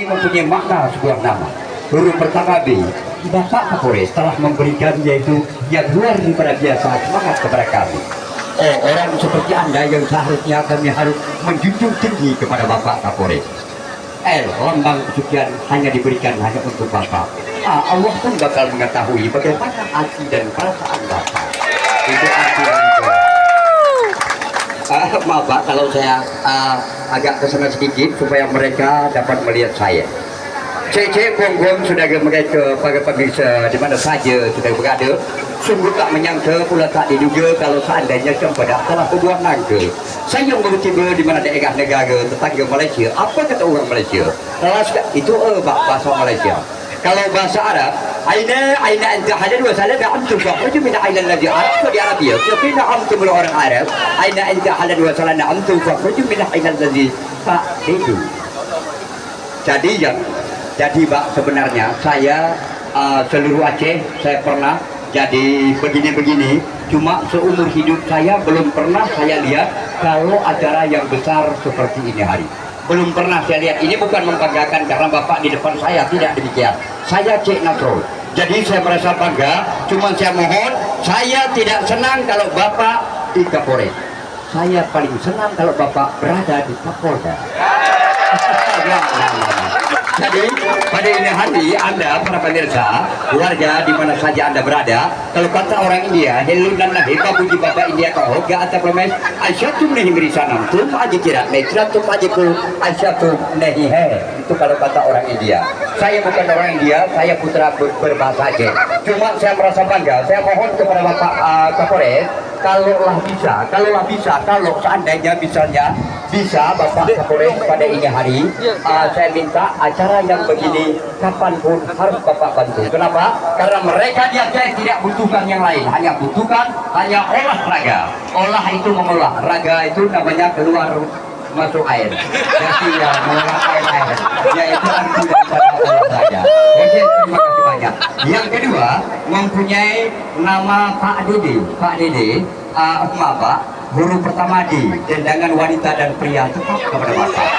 mempunyai makna sebuah nama. Huruf pertama B, Bapak Kapolres telah memberikan yaitu yang luar daripada biasa semangat kepada kami. Orang seperti Anda yang seharusnya kami harus menjunjung tinggi kepada Bapak Kapolres. Lambang kesucian hanya diberikan hanya untuk Bapak. Allah pun bakal mengetahui bagaimana hati dan perasaan Bapak. Itu arti maaf Pak kalau saya agak kesana sedikit supaya mereka dapat melihat saya. Cece Bonggong sudah mereka pagi-pagi di mana saja sudah berada. Sungguh tak menyangka pula tak diduga kalau seandainya Cempedak telah berbuat nangka. Saya yang baru tiba di mana daerah negara tetangga Malaysia. Apa kata orang Malaysia? Itu bahasa Malaysia. Kalau bahasa Arab, aina anta hadad wa salam antum fakhruju min aina alladhi arabta di Arabia. Tapi antum orang Arab, aina anta hadad wa salam antum fakhruju min aina alladhi itu. Jadi Pak sebenarnya saya seluruh Aceh saya pernah jadi begini-begini, cuma seumur hidup saya belum pernah saya lihat kalau acara yang besar seperti ini hari. Belum pernah saya lihat. Ini bukan membanggakan karena Bapak di depan saya, tidak demikian. Saya Cik Nasrul. Jadi saya merasa bangga, cuma saya mohon, saya tidak senang kalau Bapak di Kapolres. Saya paling senang kalau Bapak berada di Kapolda. Jadi pada ini hari Anda para pemirsa warga di mana saja Anda berada, kalau kata orang India, hello dan nahi puji Bapak India kau ga atau promes asyatum nahi merisanam tum aja kira netratum aja ku asyatum nahi he. Itu kalau kata orang India. Saya bukan orang India, saya putra berbahasa Aceh. Cuma saya merasa bangga. Saya mohon kepada Bapak Kapolres, kalau seandainya misalnya bisa Bapak Kapolres pada ini hari, saya minta acara yang begini kapanpun harus Bapak bantu. Kenapa? Karena mereka di Aceh tidak butuhkan yang lain, hanya butuhkan olahraga. Olah itu mengolah, raga itu namanya keluar masuk air. Jadi ya mengolah air, yaitu arti daripada olahraga. Oke, terima kasih banyak. Yang kedua mempunyai nama Pak Dede. Pak Dede, Bapak huruf pertama D, tendangan wanita dan pria tetap kepada Bapak.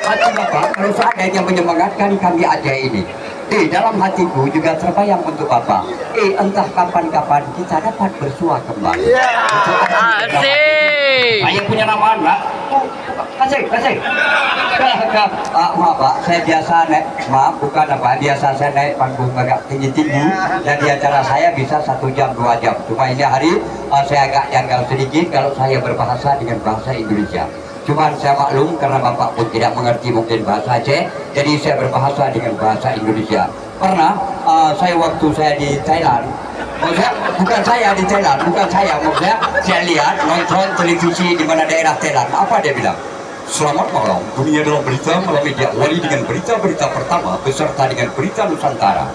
Hati Bapak kalau seandainya menyemangatkan kami Aceh ini. Dalam hatiku juga terbayang untuk Bapak. Entah kapan-kapan kita dapat bersua kembali. Saya punya nama anak. Kasih. Maaf Pak, saya biasa naik, biasa saya naik panggung agak tinggi-tinggi. Dan di acara saya bisa 1 jam, 2 jam. Cuma ini hari saya agak janggal sedikit kalau saya berbahasa dengan bahasa Indonesia. Cuma saya maklum karena Bapak pun tidak mengerti mungkin bahasa Aceh, jadi saya berbahasa dengan bahasa Indonesia. Pernah waktu saya di Thailand, bukan saya lihat nonton televisi di mana daerah Thailand. Apa dia bilang? Selamat malam, dunia dalam berita malam media awali dengan berita-berita pertama beserta dengan berita Nusantara.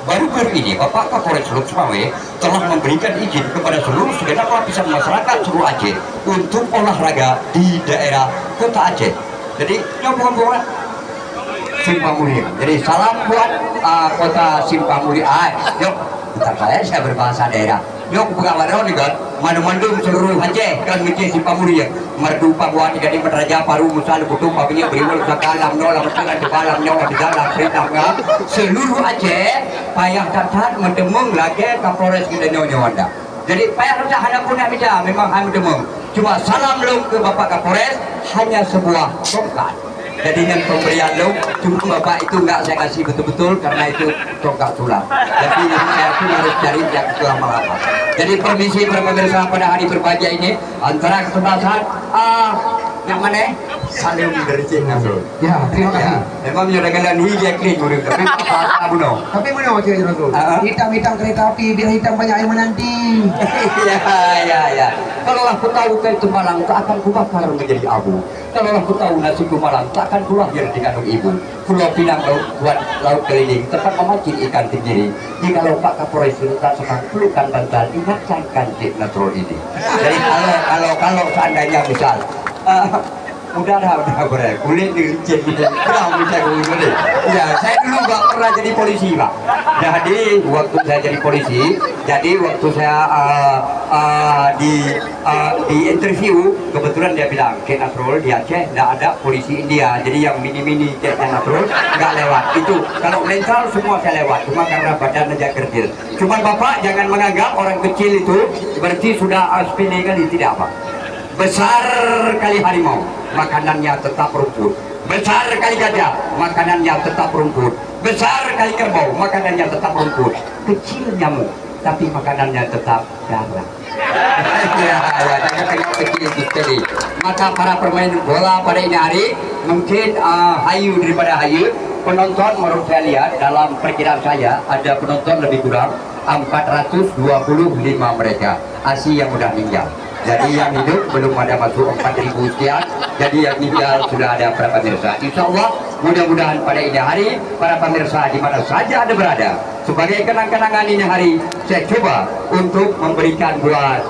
Baru-baru ini Bapak Kapolres Lok Sumawe telah memberikan izin kepada seluruh segenap lapisan masyarakat seluruh Aceh untuk olahraga di daerah kota Aceh. Jadi bukan Simpamuri. Jadi salam buat kota Simpamuri. Yuk, bentar saya berbahasa daerah. Yuk buka warung nih kan, mandum seluruh Aceh kan mesti Simpamuri ya. Merdu Papua tidak di Raja Paru Musal Putu Papinya Beriwal Sakalam Nola Metangan di Balam Nyawa di Dalam Perintahnya seluruh Aceh payah cacat mendemung lagi Kapolres kita nyonya Wanda. Jadi payah saja hanya punya meja memang hanya mendemung. Cuma salam long ke Bapak Kapolres hanya sebuah tongkat. Jadi dengan pemberian lo, cuma Bapak itu enggak saya kasih betul-betul karena itu tongkat sulap. Jadi saya pun harus cari yang lama-lama. Jadi permisi para pemirsa pada hari berbahagia ini antara kesebelasan yang mana? Salim dari Cik Nasrul. Ya, terima kasih. Memang sudah kalian hijau klik murid, tapi apa bunuh? Tapi mana Cik Nasrul? Hitam-hitam kereta api, biar hitam banyak yang menanti. Ya. Kalau aku tahu ke Malang, tak akan kubakar menjadi abu. Kalau aku tahu nasi Malang, tak akan kulahir di kandung ibu. Pulau Pinang buat laut keliling, tempat memancing ikan tenggiri. Jikalau Pak Kapolres tak sempat pelukan bantal, ingatkan Cik Nasrul ini. Jadi kalau seandainya misal, udah kulit licin kurang bisa ya saya dulu nggak pernah jadi polisi Pak. Jadi waktu saya jadi polisi Jadi waktu saya di interview, kebetulan dia bilang, Cik Nasrul di Aceh tidak ada polisi India, jadi yang mini-mini Cik Nasrul nggak lewat. Itu kalau mental semua saya lewat, cuma karena badan aja kecil. Cuma Bapak jangan menganggap orang kecil itu berarti sudah sepele kali, tidak apa. Besar kali harimau, makanannya tetap rumput. Besar kali gajah, makanannya tetap rumput. Besar kali kerbau, makanannya tetap rumput. Kecil nyamuk, tapi makanannya tetap darah. Ya, tengok kecil sekali. Maka para pemain bola pada ini hari mungkin hayu daripada hayu. Penonton menurut saya lihat dalam perkiraan saya ada penonton lebih kurang 425 mereka. Asi yang udah meninggal. Jadi yang hidup belum ada masuk 4.000 sekian. Jadi yang meninggal sudah ada para pemirsa. Insya Allah mudah-mudahan pada ini hari para pemirsa di mana saja Anda berada, sebagai kenang-kenangan ini hari saya coba untuk memberikan buat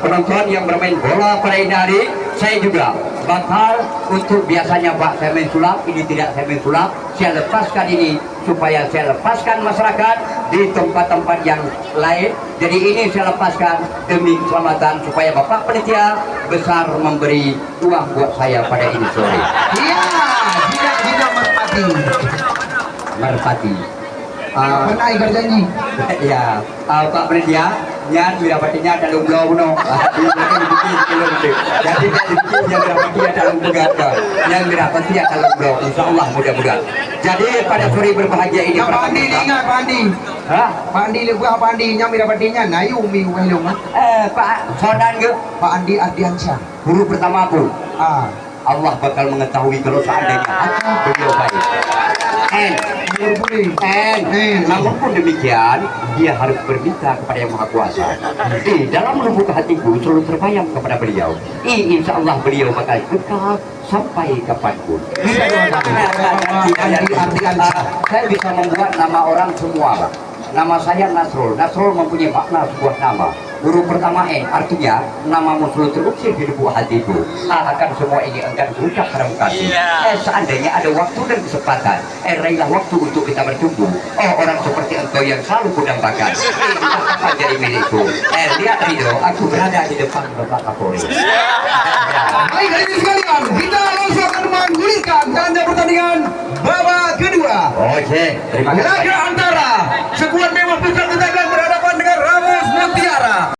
penonton yang bermain bola pada ini hari, saya juga bakal untuk biasanya Pak saya main sulap, ini tidak saya main sulap, saya lepaskan ini supaya saya lepaskan masyarakat di tempat-tempat yang lain. Jadi ini saya lepaskan demi keselamatan supaya Bapak panitia besar memberi uang buat saya pada ini sore. Iya, tidak merpati. Merpati. Pernah ikat janji. Ya, Pak panitia, nyan wirapatinya dalam blow no. Jadi yang wirapatinya dalam begat, yang wirapatinya dalam blow. Insya Allah mudah-mudahan. Jadi pada sore berbahagia ini Yang Pak Andi ingat Pak Andi. Hah? Pak Andi lebih Pak Andi yang wirapatinya nayu mi welung. Pak Sodan ke? Pak Andi Ardiansyah. Guru pertama aku. Ah, Allah bakal mengetahui kalau seandainya hati beliau baik. Namun pun demikian, dia harus berminta kepada Yang Maha Kuasa. Dalam lubuk hatiku selalu terbayang kepada beliau. Insya Allah beliau bakal kekal sampai kapanpun. Saya bisa membuat nama orang semua, Pak. Nama saya Nasrul. Nasrul mempunyai makna sebuah nama. Huruf pertama N, artinya namamu selalu terukir di lubuk hatiku. Akan semua ini engkau berucap pada kasih. Seandainya ada waktu dan kesempatan, raihlah waktu untuk kita bertumbuh. Orang seperti engkau yang selalu kudambakan. Akan jadi milikku. Lihat Ridho, aku berada di depan Bapak Kapolri. baik dari ini sekalian, kita langsung akan menggulirkan tanda pertandingan babak kedua. Oke, terima kasih. Laga antara